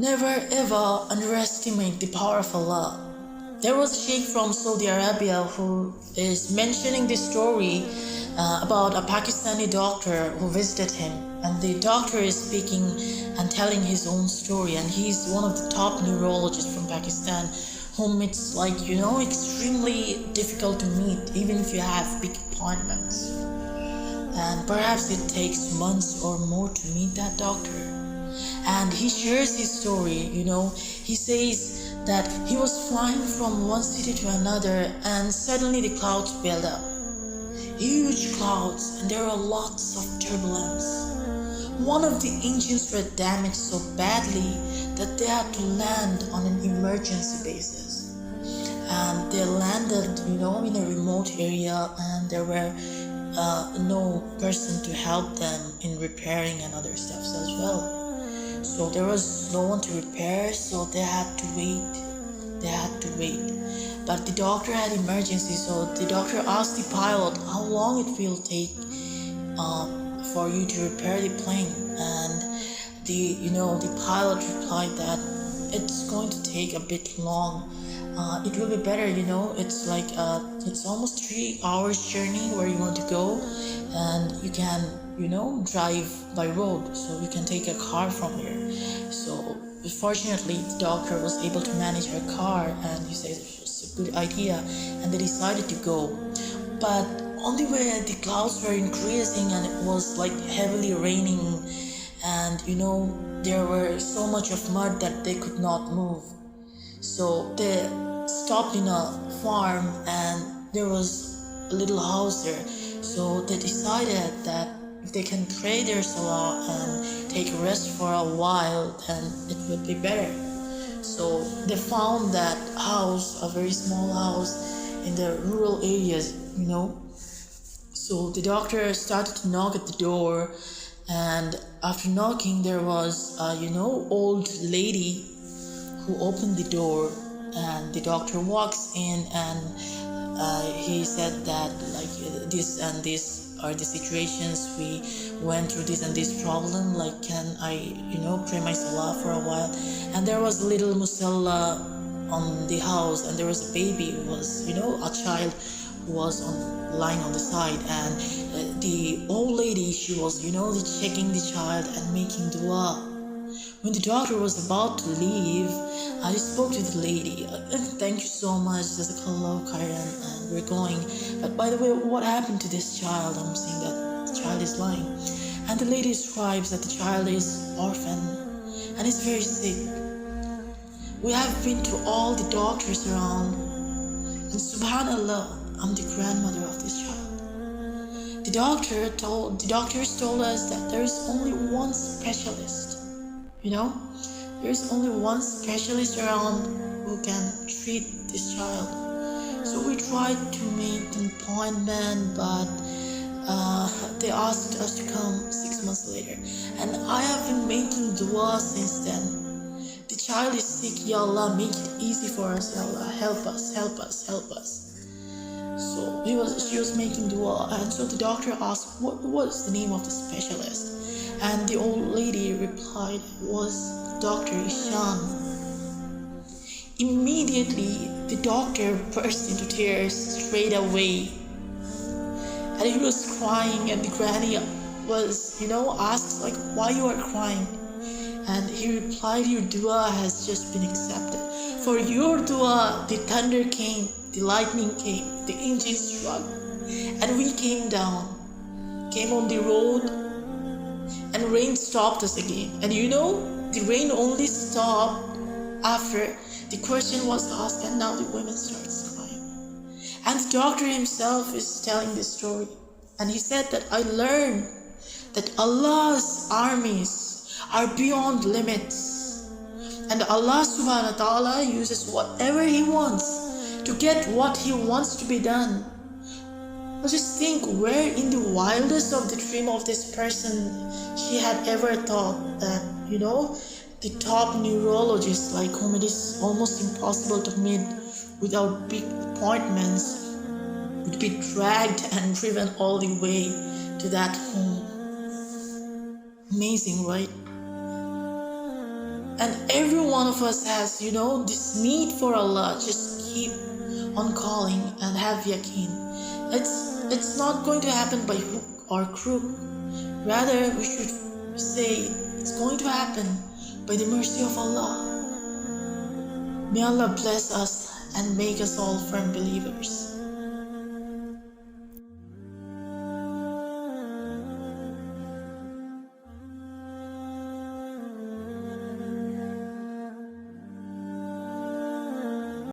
Never ever underestimate the power of Allah. There was a sheikh from Saudi Arabia who is mentioning this story about a Pakistani doctor who visited him, and the doctor is speaking and telling his own story, and he's one of the top neurologists from Pakistan, whom it's extremely difficult to meet even if you have big appointments, and perhaps it takes months or more to meet that doctor. And he shares his story. He says that he was flying from one city to another, and suddenly the clouds built up, huge clouds, and there were lots of turbulence. One of the engines were damaged so badly that they had to land on an emergency basis, and they landed in a remote area, and there were no person to help them in repairing and other stuff as well. So there was no one to repair, so they had to wait. But the doctor had emergency, so the doctor asked the pilot how long it will take for you to repair the plane. And the pilot replied that it's going to take a bit long. It will be better, it's almost 3 hours journey where you want to go, and you can drive by road, so you can take a car from here. So fortunately the doctor was able to manage her car, and he said it was a good idea, and they decided to go. But on the way the clouds were increasing, and it was heavily raining, and there were so much of mud that they could not move. So they stopped in a farm, and there was a little house there. So they decided that if they can pray their salah and take a rest for a while, then it would be better. So they found that house, a very small house in the rural areas, So the doctor started to knock at the door, and after knocking there was old lady who opened the door, and the doctor walks in, and he said that this and this are the situations we went through, this and this problem, can I pray my salah for a while. And there was a little musalla on the house, and there was a baby who was a child who was lying on the side, and the old lady, she was checking the child and making dua. When the doctor was about to leave, I spoke to the lady. Thank you so much, Jazakallah khairan, and we're going. But by the way, what happened to this child? I'm saying that the child is lying. And the lady describes that the child is orphan and is very sick. We have been to all the doctors around, and subhanallah, I'm the grandmother of this child. The doctors told us that there is only one specialist. There's only one specialist around who can treat this child. So we tried to make an appointment, but they asked us to come 6 months later. And I have been making dua since then. The child is sick, Ya Allah, make it easy for us, Ya Allah, help us. So she was making dua, and so the doctor asked, what is the name of the specialist? And the old lady replied, it was Dr. Ishan. Immediately, the doctor burst into tears straight away. And he was crying, and the granny was, asked, why you are crying? And he replied, your dua has just been accepted. For your dua, the thunder came, the lightning came, the engine struck, and we came on the road, and rain stopped us again. And the rain only stopped after the question was asked, and now the women starts crying. And the doctor himself is telling this story, and he said that I learned that Allah's armies are beyond limits, and Allah subhanahu wa ta'ala uses whatever He wants to get what He wants to be done. Just think, where in the wildest of the dream of this person she had ever thought that the top neurologist, whom it is almost impossible to meet without big appointments, would be dragged and driven all the way to that home. Amazing, right? And every one of us has, this need for Allah. Just keep on calling and have yaqeen. It's not going to happen by hook or crook. Rather, we should say it's going to happen by the mercy of Allah. May Allah bless us and make us all firm believers.